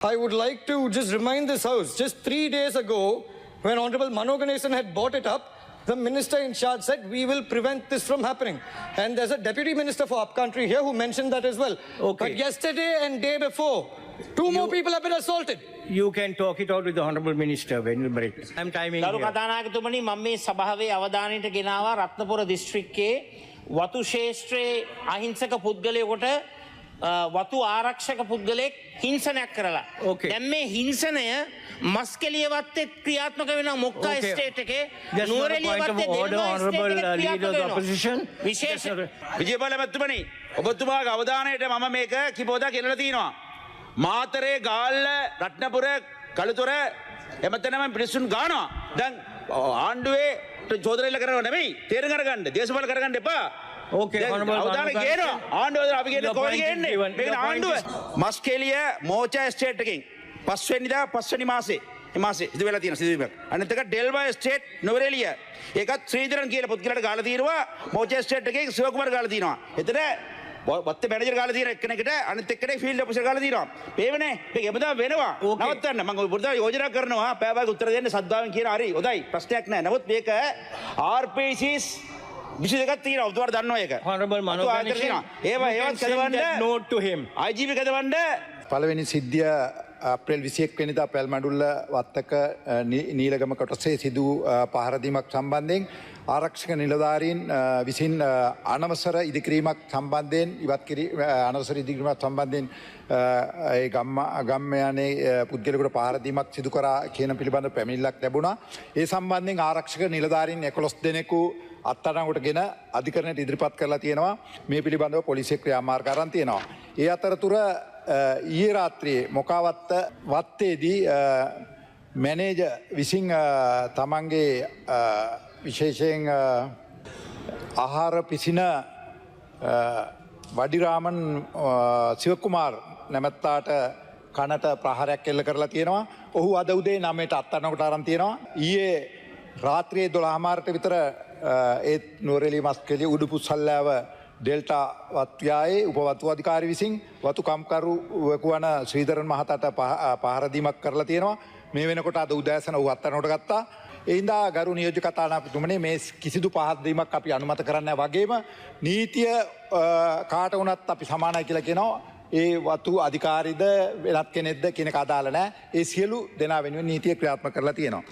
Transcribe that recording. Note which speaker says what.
Speaker 1: I would like to just remind this House, just 3 days ago, when Honorable Mano Ganesan had brought it up, the minister in charge said, we will prevent this from happening. And there's a deputy minister for upcountry here who mentioned that as well.
Speaker 2: Okay.
Speaker 1: But yesterday and day before, two more people have been assaulted.
Speaker 2: You can talk it out with the Honourable Minister when you break. I'm timing
Speaker 3: ගරු
Speaker 2: here.
Speaker 3: කතානායකතුමනි මම මේ සභාවේ අවධානයට ගෙනාවා රත්නපුර දිස්ත්‍රික්කයේ වතු ශේෂ්ත්‍රයේ අහිංසක පුද්ගලයෙකුට වතු ආරක්ෂක පුද්ගලයෙක් හිංසනයක් කරලා.
Speaker 2: Okay.
Speaker 3: දැන් මේ හිංසනය මස්කෙලියවත්තේ ක්‍රියාත්මක වෙනවා මොක්කා
Speaker 2: Okay.
Speaker 3: ස්ටේට් එකේ
Speaker 2: Just not a point of
Speaker 3: නුවරඑළියවත්තේ
Speaker 2: order,
Speaker 3: දෙල්වා
Speaker 2: Honourable
Speaker 3: state එකේ
Speaker 2: Leader of the
Speaker 3: ක්‍රියාත්මක
Speaker 2: Opposition.
Speaker 3: වෙනවා. විශේෂ
Speaker 4: විජේපාල මැතිතුමනි ඔබතුමාගේ අවධානයට මම මේක කිපෝදා ගෙනලා තියෙනවා. මාතරේ ගාල්ල රත්නපුර කළුතොර එමෙතනම පිරිසුන් ගානවා. දැන් ආණ්ඩුවේ චෝදනයල කරනව නෙමෙයි තේරුම් අරගන්න දේශපාලන කරගන්න එපා.
Speaker 2: Okay, Honourable
Speaker 4: අවධානය
Speaker 2: Manu
Speaker 4: ගේනවා. ආණ්ඩුව අපි කියන්නේ
Speaker 2: Your
Speaker 4: කොහෙද
Speaker 2: point is
Speaker 4: ගේන්නේ?
Speaker 2: given.
Speaker 4: මේක
Speaker 2: Your point
Speaker 4: ආණ්ඩුව
Speaker 2: is-
Speaker 4: මස්කේලිය මෝචා ස්ටේට් එකකින් පස්වෙනිදා පස්වෙනි මාසේ මේ මාසේ සිදු වෙලා තියෙන සිදුවීමක්. අනිත් එක ඩෙල්වා ස්ටේට් නුවරඑළිය. ඒකත් ශ්‍රීධරන් කියලා පුද්ගලයාට ගාලා තියෙනවා. මෝචා ස්ටේට් එකේ සිවකුමාර ගාලා තියෙනවා. එතන වත්තේ මැනේජර් ගාලා තියෙන එක්කෙනෙකුට අනිත් එක්කෙනෙක් ෆීල්ඩ් ඔෆිසර් ගාලා තියෙනවා. පේවනේ මේක එබඳා වෙනවා.
Speaker 2: Okay.
Speaker 4: නවත්තන්න මම බුද්ධා යෝජනා කරනවා පෑබාගේ උත්තර දෙන්න සද්දාවෙන් කියන හරි හොඳයි ප්‍රශ්නයක් නැහැ. නමුත් මේක RPCs 22ක් තියෙනවා. ඔබතුමාට දන්නවා ඒක.
Speaker 2: Honourable Manu
Speaker 4: ඔබතුමා ආයතන
Speaker 2: Ganesan,
Speaker 4: තියෙනවා.
Speaker 2: you
Speaker 4: ඒවා
Speaker 2: can
Speaker 4: ඒවත්
Speaker 2: send
Speaker 4: කදවන්න
Speaker 2: that note to him.
Speaker 4: IGP කදවන්න
Speaker 5: පළවෙනි සිද්ධිය අප්‍රේල් 21 වෙනිදා පැල්මඩුල්ල වත්තක නීලගම කොටසේ සිදු පහරදීමක් සම්බන්ධයෙන් ආරක්ෂක නිලධාරීන් විසින් අනවසර ඉදිකිරීමක් සම්බන්ධයෙන් අනවසර ඉදිකිරීමක් සම්බන්ධයෙන් ඒ ගම්මයානේ පුද්ගලයෙකුට පහරදීමක් සිදු කරා කියන පිළිබඳ පැමිණිල්ලක් ලැබුණා. ඒ සම්බන්ධයෙන් ආරක්ෂක නිලධාරීන් 11 දෙනෙකු අත්අඩංගුවටගෙන අධිකරණයට ඉදිරිපත් කරලා තියෙනවා. මේ පිළිබඳව පොලිසිය ක්‍රියාමාර්ග අරන් තියෙනවා. ඒ අතරතුර ඊයේ රාත්‍රියේ මොකාවත්ත වත්තේදී මැනේජර් විසින් තමන්ගේ විශේෂයෙන් ආහාර පිසින වඩිරාමන් සිවකුමාර් නැමැත්තාට කනට ප්‍රහාරයක් එල්ල කරලා තියෙනවා. ඔහු අද උදේ 9ට අත්අඩංගුවට අරන් තියෙනවා. ඊයේ රාත්‍රියේ 12:00ට විතර ඒත් නුවරඑළිය මස්කෙලිය උඩුපුස්සල්ලාව ඩෙල්ටා වත්යායේ උපවතු අධිකාරි විසින් වතු කම්කරුවෙකු වන ශ්‍රීධරන් මහතාට පහරදීමක් කරලා තියෙනවා. මේ වෙනකොට අද උදෑසන ඔහු අත්අඩංගුවට ගත්තා. ඒ හින්දා ගරු නියෝජ්‍ය කතානායකතුමනි මේ කිසිදු පහරදීමක් අපි අනුමත කරන්නේ නැහැ. වගේම නීතිය කාට වුණත් අපි සමානයි කියලා කියනවා. ඒ වතු අධිකාරිද වෙනත් කෙනෙක්ද කියන එක අදාළ නැහැ. ඒ සියලු දෙනා වෙනුවෙන් නීතිය ක්‍රියාත්මක කරලා තියෙනවා.